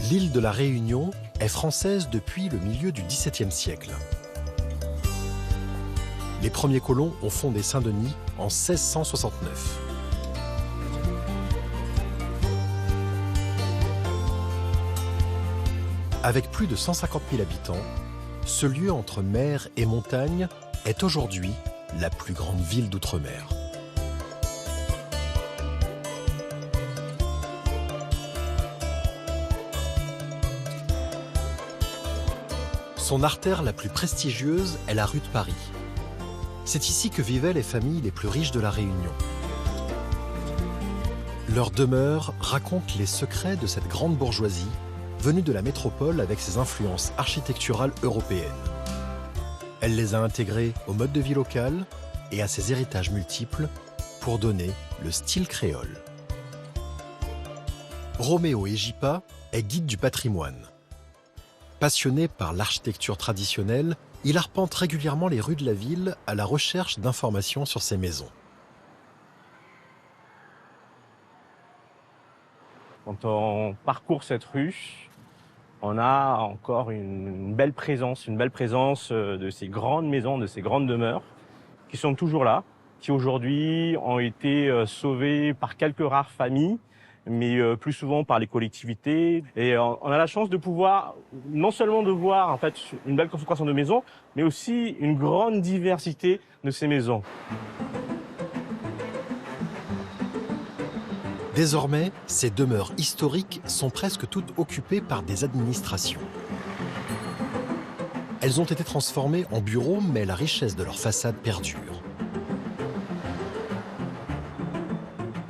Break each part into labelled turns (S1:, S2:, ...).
S1: L'île de la Réunion est française depuis le milieu du XVIIe siècle. Les premiers colons ont fondé Saint-Denis en 1669. Avec plus de 150 000 habitants, ce lieu entre mer et montagne est aujourd'hui la plus grande ville d'outre-mer. Son artère la plus prestigieuse est la rue de Paris. C'est ici que vivaient les familles les plus riches de la Réunion. Leur demeure raconte les secrets de cette grande bourgeoisie venue de la métropole avec ses influences architecturales européennes. Elle les a intégrées au mode de vie local et à ses héritages multiples pour donner le style créole. Roméo Egipa est guide du patrimoine. Passionné par l'architecture traditionnelle, il arpente régulièrement les rues de la ville à la recherche d'informations sur ces maisons.
S2: Quand on parcourt cette rue, on a encore une belle présence de ces grandes maisons, de ces grandes demeures qui sont toujours là, qui aujourd'hui ont été sauvées par quelques rares familles, mais plus souvent par les collectivités. Et on a la chance de pouvoir, non seulement de voir en fait une belle concentration de maisons, mais aussi une grande diversité de ces maisons.
S1: Désormais, ces demeures historiques sont presque toutes occupées par des administrations. Elles ont été transformées en bureaux, mais la richesse de leur façade perdure.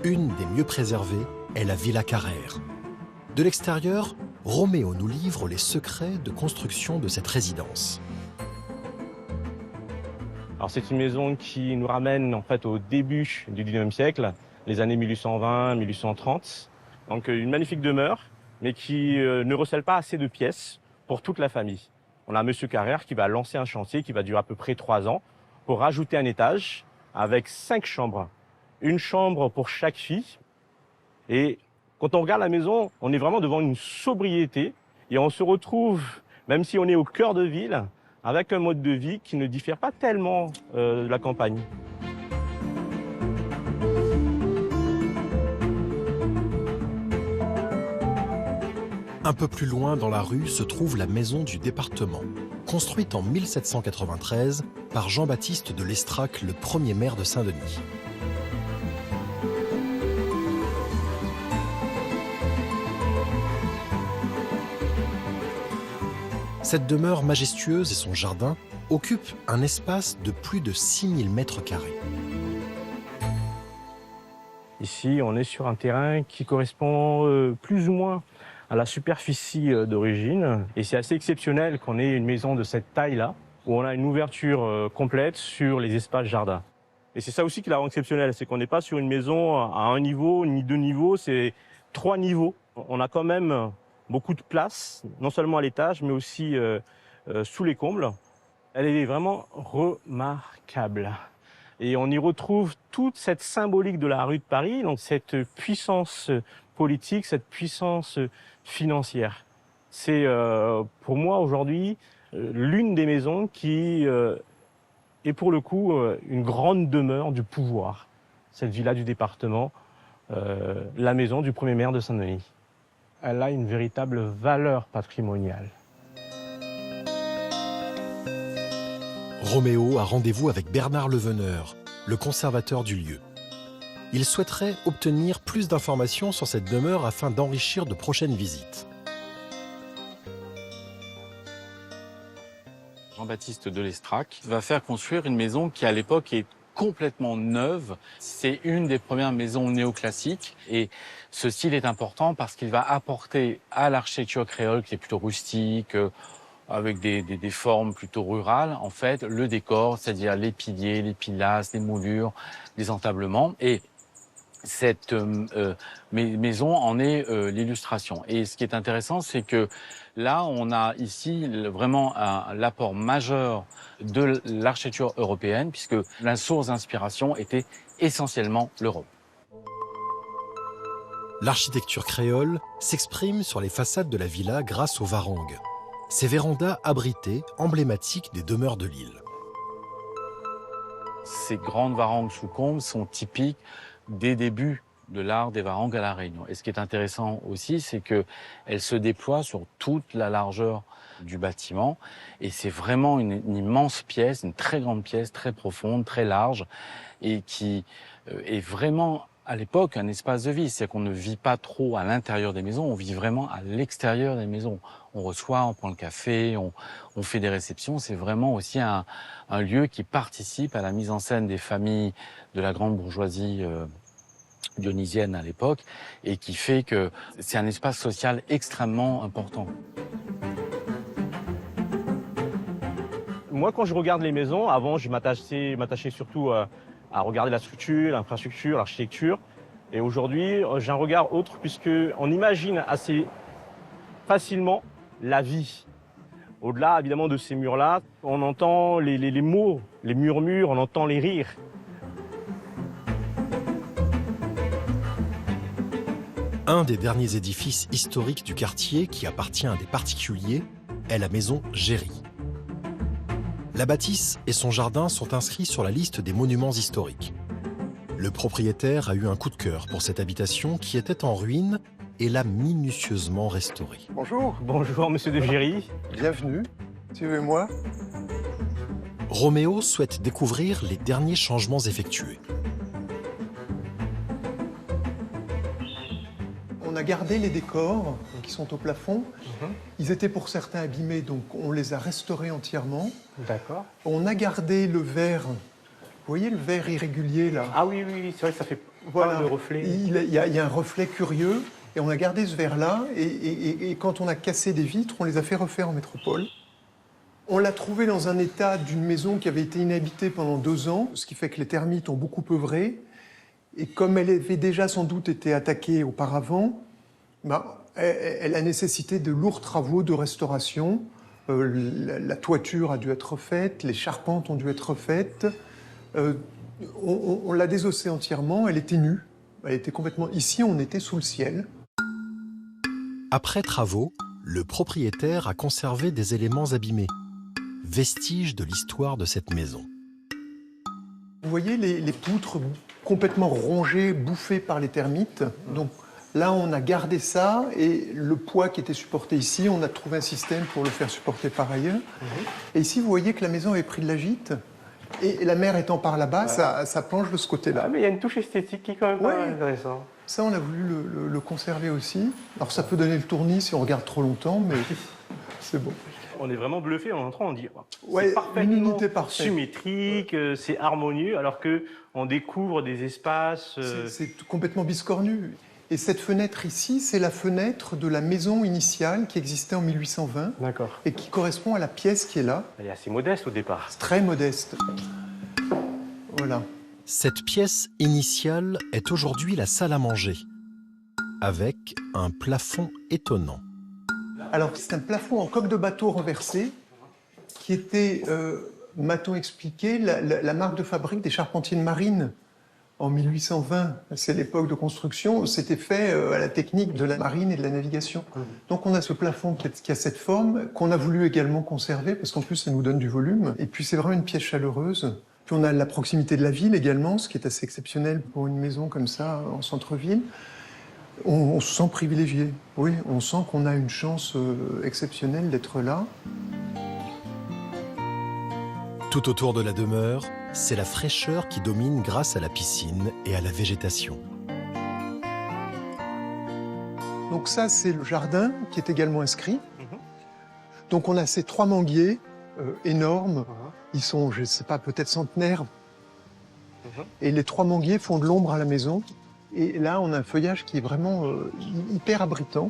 S1: Une des mieux préservées est la Villa Carrère. De l'extérieur, Roméo nous livre les secrets de construction de cette résidence.
S2: Alors c'est une maison qui nous ramène en fait au début du XIXe siècle, les années 1820-1830. Donc une magnifique demeure, mais qui ne recèle pas assez de pièces pour toute la famille. On a Monsieur Carrère qui va lancer un chantier qui va durer à peu près 3 ans pour rajouter un étage avec 5 chambres. Une chambre pour chaque fille. Et quand on regarde la maison, on est vraiment devant une sobriété et on se retrouve, même si on est au cœur de ville, avec un mode de vie qui ne diffère pas tellement de la campagne.
S1: Un peu plus loin dans la rue se trouve la maison du département, construite en 1793 par Jean-Baptiste de Lestrac, le premier maire de Saint-Denis. Cette demeure majestueuse et son jardin occupent un espace de plus de 6000 mètres carrés.
S2: Ici, on est sur un terrain qui correspond plus ou moins à la superficie d'origine. Et c'est assez exceptionnel qu'on ait une maison de cette taille-là, où on a une ouverture complète sur les espaces jardins. Et c'est ça aussi qui la rend exceptionnelle, c'est qu'on n'est pas sur une maison à un niveau ni 2 niveaux, c'est 3 niveaux. On a quand même beaucoup de place, non seulement à l'étage, mais aussi sous les combles. Elle est vraiment remarquable. Et on y retrouve toute cette symbolique de la rue de Paris, donc cette puissance politique, cette puissance financière. C'est pour moi aujourd'hui l'une des maisons qui est pour le coup une grande demeure du pouvoir. Cette villa du département, la maison du premier maire de Saint-Denis. Elle a une véritable valeur patrimoniale.
S1: Roméo a rendez-vous avec Bernard Leveneur, le conservateur du lieu. Il souhaiterait obtenir plus d'informations sur cette demeure afin d'enrichir de prochaines visites.
S3: Jean-Baptiste de Lestrac va faire construire une maison qui à l'époque est complètement neuve. C'est une des premières maisons néoclassiques et ce style est important parce qu'il va apporter à l'architecture créole, qui est plutôt rustique, avec des formes plutôt rurales, en fait, le décor, c'est-à-dire les piliers, les pilastres, les moulures, les entablements. Et cette maison en est l'illustration. Et ce qui est intéressant, c'est que là, on a ici vraiment l'apport majeur de l'architecture européenne, puisque la source d'inspiration était essentiellement l'Europe.
S1: L'architecture créole s'exprime sur les façades de la villa grâce aux varangues. Ces vérandas abrités, emblématiques des demeures de l'île.
S3: Ces grandes varangues sous combe sont typiques des débuts de l'art des varangues à La Réunion. Et ce qui est intéressant aussi, c'est qu'elles se déploient sur toute la largeur du bâtiment. Et c'est vraiment une immense pièce, une très grande pièce, très profonde, très large, et qui est vraiment, à l'époque, un espace de vie. C'est-à-dire qu'on ne vit pas trop à l'intérieur des maisons, on vit vraiment à l'extérieur des maisons. On reçoit, on prend le café, on fait des réceptions. C'est vraiment aussi un lieu qui participe à la mise en scène des familles de la grande bourgeoisie dionysienne à l'époque et qui fait que c'est un espace social extrêmement important.
S2: Moi, quand je regarde les maisons, avant, je m'attachais surtout à regarder la structure, l'infrastructure, l'architecture. Et aujourd'hui, j'ai un regard autre puisqu'on imagine assez facilement la vie. Au-delà, évidemment, de ces murs-là, on entend les mots, les murmures, on entend les rires.
S1: Un des derniers édifices historiques du quartier qui appartient à des particuliers est la maison Géry. La bâtisse et son jardin sont inscrits sur la liste des monuments historiques. Le propriétaire a eu un coup de cœur pour cette habitation qui était en ruine et l'a minutieusement restaurée.
S4: Bonjour.
S2: Bonjour, monsieur de Géry.
S4: Bienvenue. Suivez-moi.
S1: Roméo souhaite découvrir les derniers changements effectués.
S4: On a gardé les décors qui sont au plafond. Ils étaient pour certains abîmés, donc on les a restaurés entièrement.
S2: D'accord.
S4: On a gardé le verre. Vous voyez le verre irrégulier là?
S2: Ah oui, c'est vrai que ça fait
S4: Voilà.
S2: pas de reflet.
S4: Il y a un reflet curieux et on a gardé ce verre-là. Et quand on a cassé des vitres, on les a fait refaire en métropole. On l'a trouvé dans un état d'une maison qui avait été inhabitée pendant 2 ans, ce qui fait que les termites ont beaucoup œuvré. Et comme elle avait déjà sans doute été attaquée auparavant, elle a nécessité de lourds travaux de restauration. La toiture a dû être refaite, les charpentes ont dû être refaites. On l'a désossée entièrement, elle était nue. Elle était complètement... Ici, on était sous le ciel.
S1: Après travaux, le propriétaire a conservé des éléments abîmés, vestiges de l'histoire de cette maison.
S4: Vous voyez les poutres complètement rongées, bouffées par les termites. Donc là, on a gardé ça et le poids qui était supporté ici, on a trouvé un système pour le faire supporter par ailleurs. Et ici, vous voyez que la maison avait pris de la gîte. Et la mer étant par là-bas, ça penche de ce côté-là.
S2: Ah, mais il y a une touche esthétique qui est quand même pas mal intéressante.
S4: Ça, on a voulu le conserver aussi. Alors ça peut donner le tournis si on regarde trop longtemps, mais c'est bon.
S2: On est vraiment bluffé en entrant, on dit
S4: Ouais,
S2: c'est parfaitement
S4: une unité parfaite.
S2: symétrique, c'est harmonieux, alors qu'on découvre des espaces...
S4: C'est complètement biscornu. Et cette fenêtre ici, c'est la fenêtre de la maison initiale qui existait en 1820
S2: D'accord.
S4: et qui correspond à la pièce qui est là.
S2: Elle est assez modeste au départ.
S4: C'est très modeste. Voilà.
S1: Cette pièce initiale est aujourd'hui la salle à manger, avec un plafond étonnant.
S4: Alors, c'est un plafond en coque de bateau renversé qui était, m'a-t-on expliqué, la marque de fabrique des charpentiers de marine. En 1820, c'est l'époque de construction, c'était fait à la technique de la marine et de la navigation. Donc on a ce plafond qui a cette forme, qu'on a voulu également conserver, parce qu'en plus ça nous donne du volume. Et puis c'est vraiment une pièce chaleureuse. Puis on a la proximité de la ville également, ce qui est assez exceptionnel pour une maison comme ça, en centre-ville. On se sent privilégié, oui, on sent qu'on a une chance exceptionnelle d'être là.
S1: Tout autour de la demeure, c'est la fraîcheur qui domine grâce à la piscine et à la végétation.
S4: Donc ça, c'est le jardin qui est également inscrit. Donc on a ces 3 manguiers énormes. Ils sont, je ne sais pas, peut-être centenaires. Et les 3 manguiers font de l'ombre à la maison. Et là, on a un feuillage qui est vraiment hyper abritant.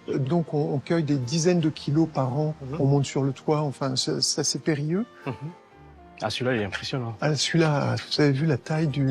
S4: Donc, on cueille des dizaines de kilos par an. On monte sur le toit. Enfin, c'est assez périlleux.
S2: Ah, celui-là, il est impressionnant.
S4: Ah, celui-là, vous avez vu la taille du...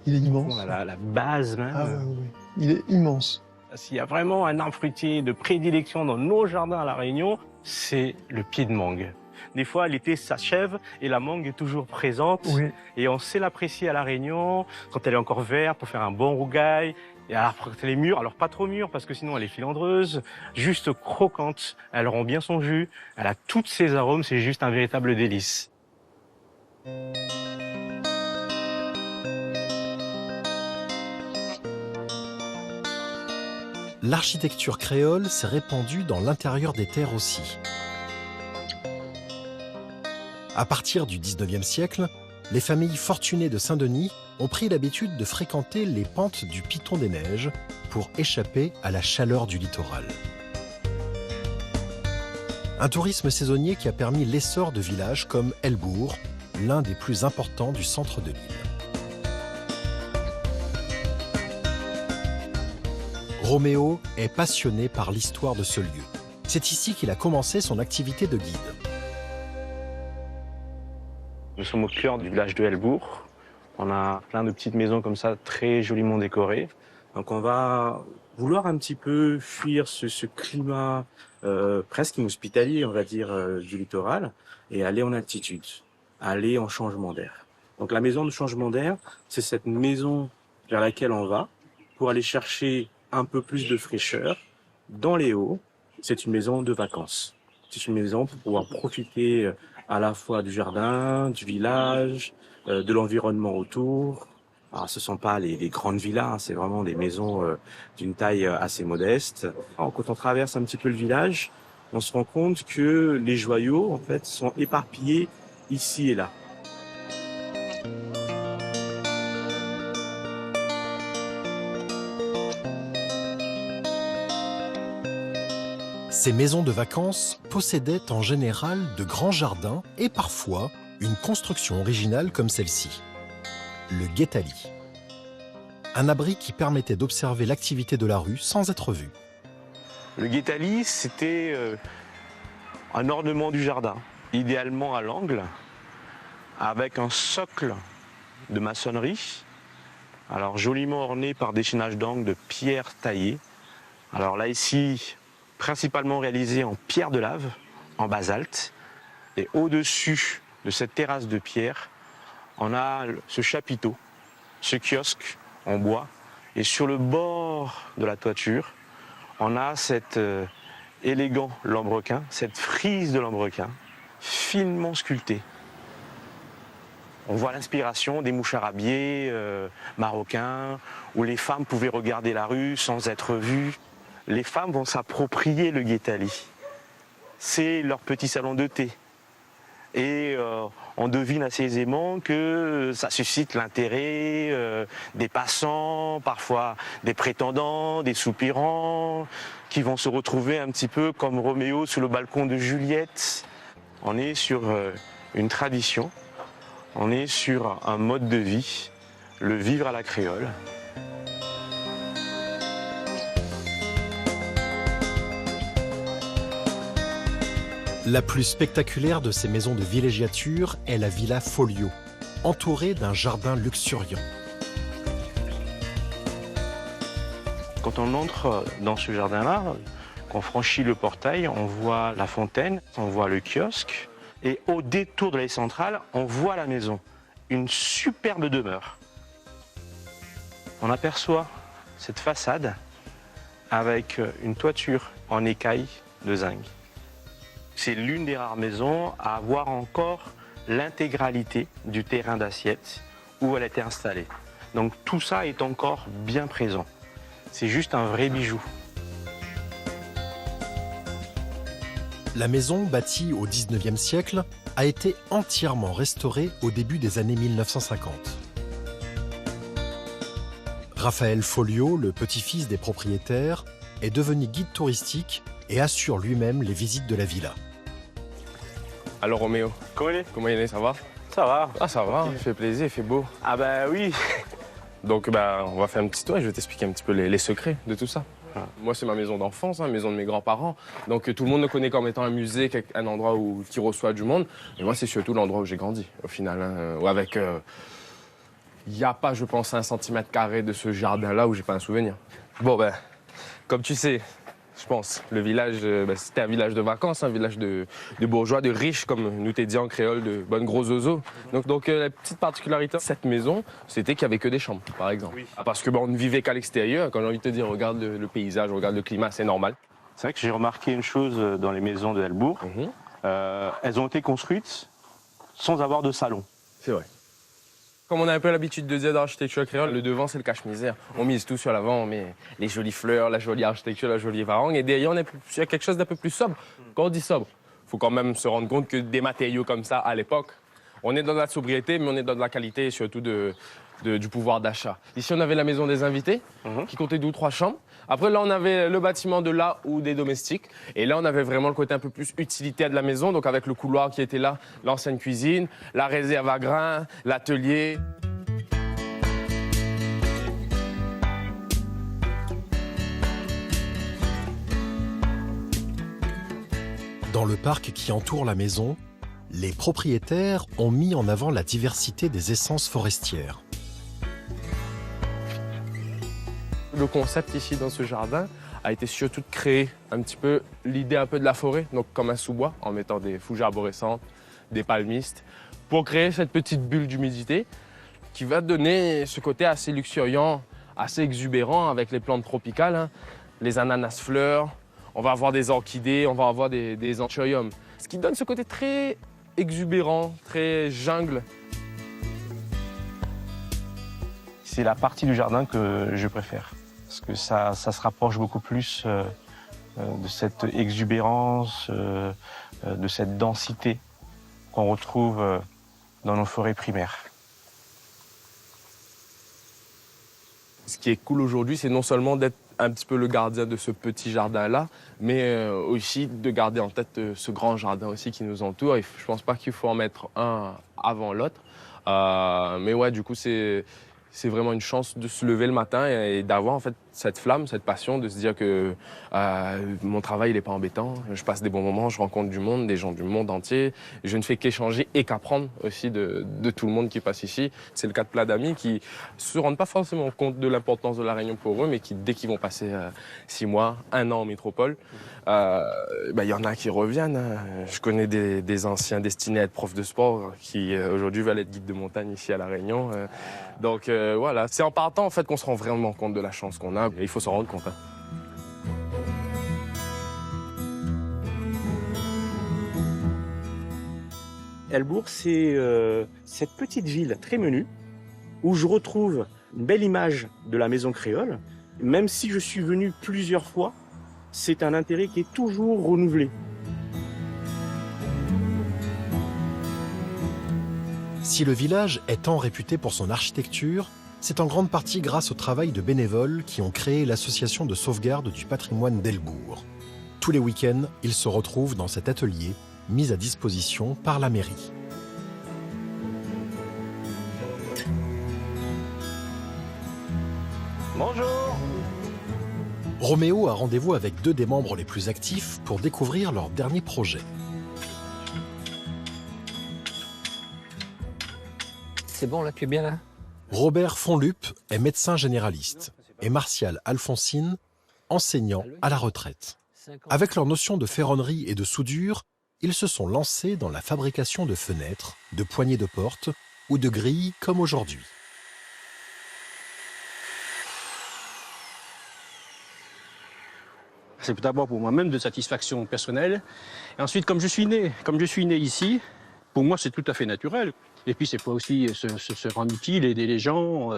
S4: Il est immense.
S2: On a la base même.
S4: Ah, oui. Il est immense.
S2: S'il y a vraiment un arbre fruitier de prédilection dans nos jardins à La Réunion, c'est le pied de mangue. Des fois, l'été s'achève et la mangue est toujours présente.
S4: Oui.
S2: Et on sait l'apprécier à La Réunion quand elle est encore verte pour faire un bon rougail. Et alors, quand elle est mûre, alors pas trop mûre parce que sinon elle est filandreuse, juste croquante. Elle rend bien son jus. Elle a tous ses arômes. C'est juste un véritable délice.
S1: L'architecture créole s'est répandue dans l'intérieur des terres aussi. À partir du 19e siècle, les familles fortunées de Saint-Denis ont pris l'habitude de fréquenter les pentes du Piton des Neiges pour échapper à la chaleur du littoral. Un tourisme saisonnier qui a permis l'essor de villages comme Elbourg, l'un des plus importants du centre de l'île. Roméo est passionné par l'histoire de ce lieu. C'est ici qu'il a commencé son activité de guide.
S2: Nous sommes au cœur du village de Elbourg. On a plein de petites maisons comme ça, très joliment décorées. Donc on va vouloir un petit peu fuir ce climat presque inhospitalier, on va dire, du littoral, et aller en altitude, aller en changement d'air. Donc la maison de changement d'air, c'est cette maison vers laquelle on va pour aller chercher un peu plus de fraîcheur dans les hauts. C'est une maison de vacances. C'est une maison pour pouvoir profiter à la fois du jardin, du village, de l'environnement autour. Alors, ce ne sont pas les grandes villas, hein, c'est vraiment des maisons d'une taille assez modeste. Alors, quand on traverse un petit peu le village, on se rend compte que les joyaux, en fait, sont éparpillés ici et là.
S1: Ces maisons de vacances possédaient en général de grands jardins et parfois une construction originale comme celle-ci, le guétali. Un abri qui permettait d'observer l'activité de la rue sans être vu.
S2: Le guétali, c'était un ornement du jardin, idéalement à l'angle, avec un socle de maçonnerie, alors joliment orné par des chaînages d'angle de pierre taillée. Alors là, ici, principalement réalisé en pierre de lave, en basalte. Et au-dessus de cette terrasse de pierre, on a ce chapiteau, ce kiosque en bois. Et sur le bord de la toiture, on a cet élégant lambrequin, cette frise de lambrequin, finement sculptée. On voit l'inspiration des moucharabiers marocains, où les femmes pouvaient regarder la rue sans être vues. Les femmes vont s'approprier le guétali. C'est leur petit salon de thé. Et on devine assez aisément que ça suscite l'intérêt des passants, parfois des prétendants, des soupirants, qui vont se retrouver un petit peu comme Roméo sous le balcon de Juliette. On est sur une tradition, on est sur un mode de vie, le vivre à la créole.
S1: La plus spectaculaire de ces maisons de villégiature est la Villa Folio, entourée d'un jardin luxuriant.
S2: Quand on entre dans ce jardin-là, qu'on franchit le portail, on voit la fontaine, on voit le kiosque, et au détour de l'allée centrale, on voit la maison, une superbe demeure. On aperçoit cette façade avec une toiture en écaille de zinc. C'est l'une des rares maisons à avoir encore l'intégralité du terrain d'assiette où elle était installée. Donc tout ça est encore bien présent. C'est juste un vrai bijou.
S1: La maison, bâtie au XIXe siècle, a été entièrement restaurée au début des années 1950. Raphaël Folio, le petit-fils des propriétaires, est devenu guide touristique et assure lui-même les visites de la villa.
S5: Alors Roméo,
S2: Comment il est ?
S5: comment il est, ça va?
S2: Ça va.
S5: Ah, ça va, il fait plaisir, il fait beau.
S2: Ah bah oui.
S5: Donc, on va faire un petit tour et je vais t'expliquer un petit peu les secrets de tout ça. Moi, c'est ma maison d'enfance, hein, maison de mes grands-parents. Donc, tout le monde le connaît comme étant un musée, un endroit qui reçoit du monde. Et moi, c'est surtout l'endroit où j'ai grandi, au final. Hein, avec... Il n'y a pas, je pense, 1 cm² de ce jardin-là où j'ai pas un souvenir. Bon, comme tu sais, je pense, le village, c'était un village de vacances, un village de bourgeois, de riches, comme nous t'ai dit en créole, de bonnes gros oiseaux. Donc la petite particularité de cette maison, c'était qu'il n'y avait que des chambres, par exemple. Oui. Parce que on ne vivait qu'à l'extérieur. Quand j'ai envie de te dire, regarde le paysage, regarde le climat, c'est normal.
S2: C'est vrai que j'ai remarqué une chose dans les maisons de Helbourg. Elles ont été construites sans avoir de salon.
S5: C'est vrai. Comme on a un peu l'habitude de dire d'architecture créole, le devant, c'est le cache-misère. On mise tout sur l'avant, on met les jolies fleurs, la jolie architecture, la jolie varangue. Et derrière, on est sur quelque chose d'un peu plus sobre. Quand on dit sobre, il faut quand même se rendre compte que des matériaux comme ça, à l'époque, on est dans la sobriété, mais on est dans de la qualité et surtout du pouvoir d'achat. Ici, on avait la maison des invités, qui comptait 2 ou 3 chambres. Après, là, on avait le bâtiment de là ou des domestiques. Et là, on avait vraiment le côté un peu plus utilitaire de la maison, donc avec le couloir qui était là, l'ancienne cuisine, la réserve à grains, l'atelier.
S1: Dans le parc qui entoure la maison, les propriétaires ont mis en avant la diversité des essences forestières.
S5: Le concept ici dans ce jardin a été surtout de créer un petit peu l'idée un peu de la forêt, donc comme un sous-bois, en mettant des fougères arborescentes, des palmistes, pour créer cette petite bulle d'humidité qui va donner ce côté assez luxuriant, assez exubérant avec les plantes tropicales, hein, les ananas fleurs, on va avoir des orchidées, on va avoir des anthuriums, ce qui donne ce côté très exubérant, très jungle.
S2: C'est la partie du jardin que je préfère. Parce que ça se rapproche beaucoup plus de cette exubérance, de cette densité qu'on retrouve dans nos forêts primaires.
S5: Ce qui est cool aujourd'hui, c'est non seulement d'être un petit peu le gardien de ce petit jardin-là, mais aussi de garder en tête ce grand jardin aussi qui nous entoure. Et je pense pas qu'il faut en mettre un avant l'autre. Mais ouais, du coup, c'est vraiment une chance de se lever le matin et d'avoir en fait cette flamme, cette passion, de se dire que mon travail, il n'est pas embêtant. Je passe des bons moments, je rencontre du monde, des gens du monde entier. Je ne fais qu'échanger et qu'apprendre aussi de tout le monde qui passe ici. C'est le cas de plein d'amis qui ne se rendent pas forcément compte de l'importance de la Réunion pour eux, mais qui, dès qu'ils vont passer 6 mois, 1 an en métropole, y en a qui reviennent. Hein. Je connais des anciens destinés à être profs de sport qui aujourd'hui veulent être guides de montagne ici à La Réunion. Donc voilà, c'est en partant en fait qu'on se rend vraiment compte de la chance qu'on a. Et il faut s'en rendre compte. Hein.
S2: Helbourg, c'est cette petite ville très menue où je retrouve une belle image de la maison créole. Même si je suis venu plusieurs fois, c'est un intérêt qui est toujours renouvelé.
S1: Si le village est tant réputé pour son architecture, c'est en grande partie grâce au travail de bénévoles qui ont créé l'association de sauvegarde du patrimoine d'Helbourg. Tous les week-ends, ils se retrouvent dans cet atelier mis à disposition par la mairie.
S2: Bonjour!
S1: Roméo a rendez-vous avec 2 des membres les plus actifs pour découvrir leur dernier projet.
S6: C'est bon là, tu es bien là?
S1: Robert Fonlup est médecin généraliste et Martial Alphonsine, enseignant à la retraite. Avec leur notion de ferronnerie et de soudure, ils se sont lancés dans la fabrication de fenêtres, de poignées de porte ou de grilles comme aujourd'hui.
S7: C'est d'abord pour moi-même de satisfaction personnelle. Et ensuite, comme je suis né ici, pour moi c'est tout à fait naturel. Et puis c'est pour aussi se rendre utile, aider les gens,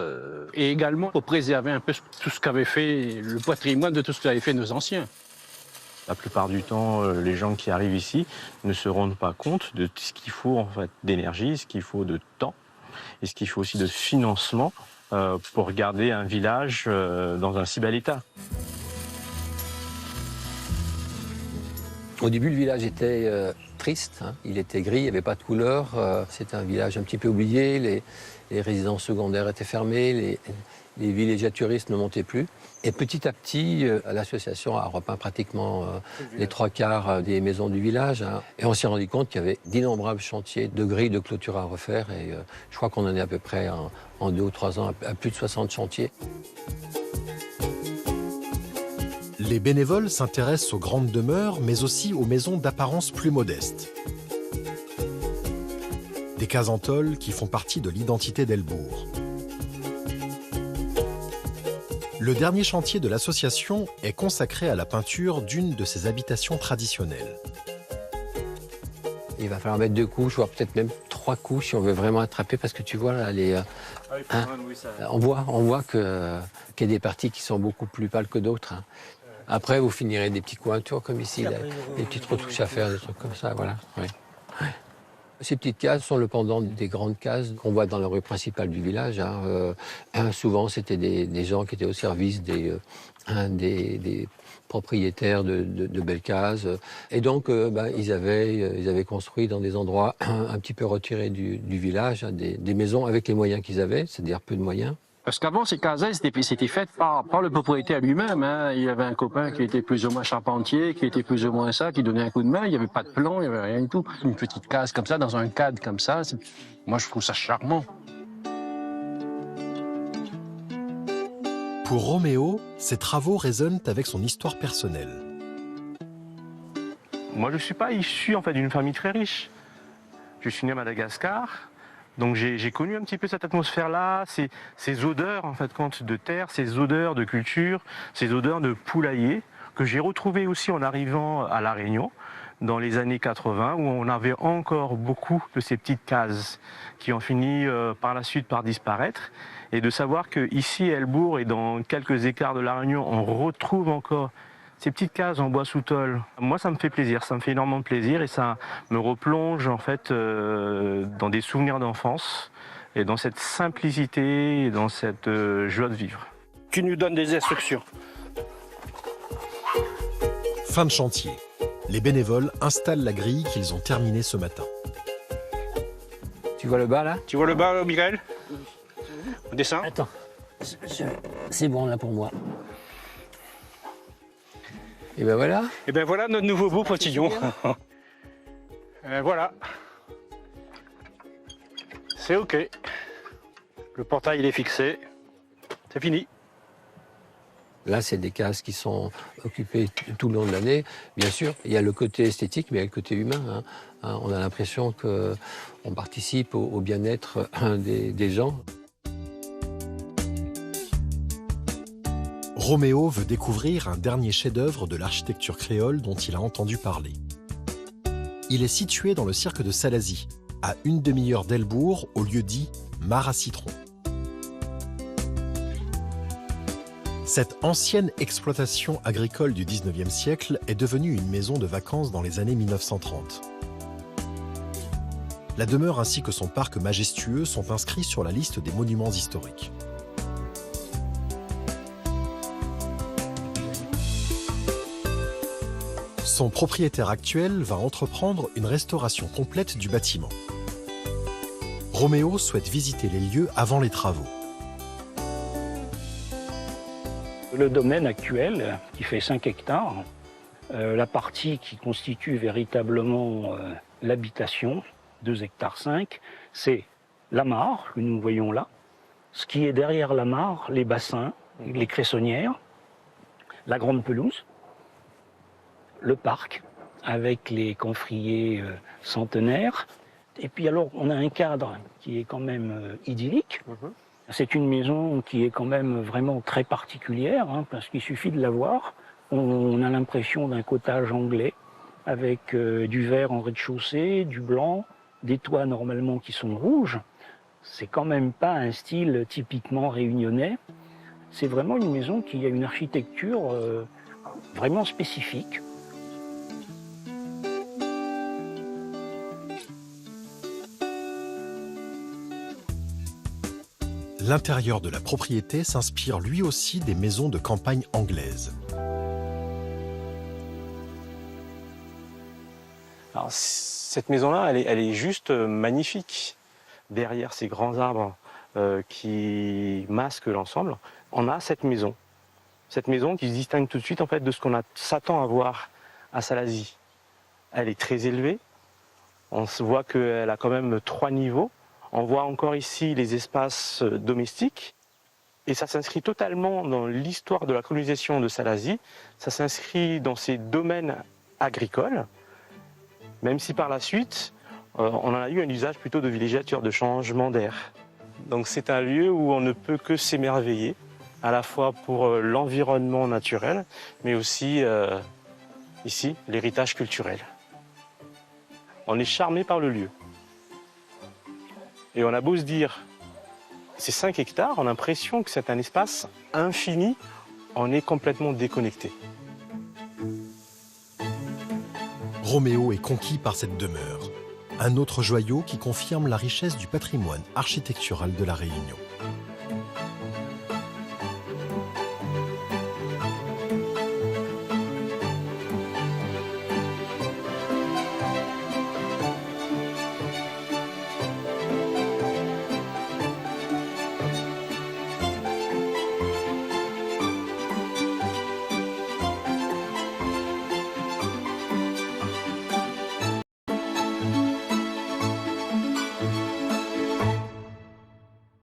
S7: et également pour préserver un peu tout ce qu'avait fait le patrimoine de tout ce qu'avaient fait nos anciens.
S2: La plupart du temps, les gens qui arrivent ici ne se rendent pas compte de ce qu'il faut en fait, d'énergie, ce qu'il faut de temps et ce qu'il faut aussi de financement pour garder un village dans un si bel état.
S6: Au début, le village était triste, hein. Il était gris, il n'y avait pas de couleur. C'était un village un petit peu oublié, les résidences secondaires étaient fermées, les villégiaturistes ne montaient plus. Et petit à petit, l'association a repeint pratiquement les 3/4 des maisons du village. Hein. Et on s'est rendu compte qu'il y avait d'innombrables chantiers de grilles, de clôtures à refaire. Et je crois qu'on en est à peu près en 2 ou 3 ans à plus de 60 chantiers.
S1: Les bénévoles s'intéressent aux grandes demeures, mais aussi aux maisons d'apparence plus modestes. Des cases en tôle qui font partie de l'identité d'Elbourg. Le dernier chantier de l'association est consacré à la peinture d'une de ses habitations traditionnelles.
S6: Il va falloir mettre 2 couches, voire peut-être même 3 couches si on veut vraiment attraper, parce que tu vois là, on voit qu'il y a des parties qui sont beaucoup plus pâles que d'autres. Hein. Après, vous finirez des petits cointures comme ici, là, des petites retouches à faire, des trucs comme ça, voilà. Ouais. Ces petites cases sont le pendant des grandes cases qu'on voit dans la rue principale du village. Hein. Souvent, c'était des gens qui étaient au service des propriétaires de belles cases. Et donc, ils avaient construit dans des endroits un petit peu retirés du village, hein, des maisons avec les moyens qu'ils avaient, c'est-à-dire peu de moyens.
S7: Parce qu'avant, ces cases-là, c'était fait par le propriétaire lui-même. Hein. Il y avait un copain qui était plus ou moins charpentier, qui était plus ou moins ça, qui donnait un coup de main. Il n'y avait pas de plan, il n'y avait rien du tout. Une petite case comme ça, dans un cadre comme ça, moi, je trouve ça charmant.
S1: Pour Roméo, ses travaux résonnent avec son histoire personnelle.
S2: Moi, je ne suis pas issu en fait, d'une famille très riche. Je suis né à Madagascar. Donc j'ai connu un petit peu cette atmosphère-là, ces odeurs en fait, de terre, ces odeurs de culture, ces odeurs de poulailler que j'ai retrouvées aussi en arrivant à La Réunion dans les années 80 où on avait encore beaucoup de ces petites cases qui ont fini par la suite par disparaître. Et de savoir qu'ici à Elbourg et dans quelques écarts de La Réunion, on retrouve encore ces petites cases en bois sous tôle, moi ça me fait plaisir, ça me fait énormément de plaisir et ça me replonge en fait dans des souvenirs d'enfance et dans cette simplicité et dans cette joie de vivre.
S7: Tu nous donnes des instructions.
S1: Fin de chantier. Les bénévoles installent la grille qu'ils ont terminée ce matin.
S6: Tu vois le bas là?
S7: Tu vois le bas, Michael? On descend?
S6: Attends, c'est bon là pour moi. Et ben voilà.
S7: Et ben voilà notre nouveau beau postillon. Voilà. C'est OK. Le portail il est fixé. C'est fini.
S6: Là, c'est des cases qui sont occupées tout le long de l'année. Bien sûr, il y a le côté esthétique, mais il y a le côté humain. Hein. On a l'impression qu'on participe au bien-être des gens.
S1: Roméo veut découvrir un dernier chef-d'œuvre de l'architecture créole dont il a entendu parler. Il est situé dans le cirque de Salazie, à une demi-heure d'Elbourg, au lieu dit Mare à Citron. Cette ancienne exploitation agricole du 19e siècle est devenue une maison de vacances dans les années 1930. La demeure ainsi que son parc majestueux sont inscrits sur la liste des monuments historiques. Son propriétaire actuel va entreprendre une restauration complète du bâtiment. Roméo souhaite visiter les lieux avant les travaux.
S8: Le domaine actuel, qui fait 5 hectares, la partie qui constitue véritablement l'habitation, 2,5 hectares, c'est la mare que nous voyons là, ce qui est derrière la mare, les bassins, les cressonnières, la grande pelouse, le parc avec les camphriers centenaires. Et puis alors, on a un cadre qui est quand même idyllique. C'est une maison qui est quand même vraiment très particulière, hein, parce qu'il suffit de la voir. On a l'impression d'un cottage anglais avec du vert en rez-de-chaussée, du blanc, des toits normalement qui sont rouges. C'est quand même pas un style typiquement réunionnais. C'est vraiment une maison qui a une architecture vraiment spécifique.
S1: L'intérieur de la propriété s'inspire lui aussi des maisons de campagne anglaises.
S2: Alors, cette maison-là, elle est juste magnifique. Derrière ces grands arbres qui masquent l'ensemble, on a cette maison. Cette maison qui se distingue tout de suite en fait, de ce qu'on s'attend à voir à Salazie. Elle est très élevée. On se voit qu'elle a quand même 3 niveaux. On voit encore ici les espaces domestiques. Et ça s'inscrit totalement dans l'histoire de la colonisation de Salazie. Ça s'inscrit dans ces domaines agricoles, même si par la suite, on en a eu un usage plutôt de villégiature, de changement d'air. Donc c'est un lieu où on ne peut que s'émerveiller, à la fois pour l'environnement naturel, mais aussi, ici, l'héritage culturel. On est charmé par le lieu. Et on a beau se dire, c'est 5 hectares, on a l'impression que c'est un espace infini, on est complètement déconnecté.
S1: Roméo est conquis par cette demeure, un autre joyau qui confirme la richesse du patrimoine architectural de La Réunion.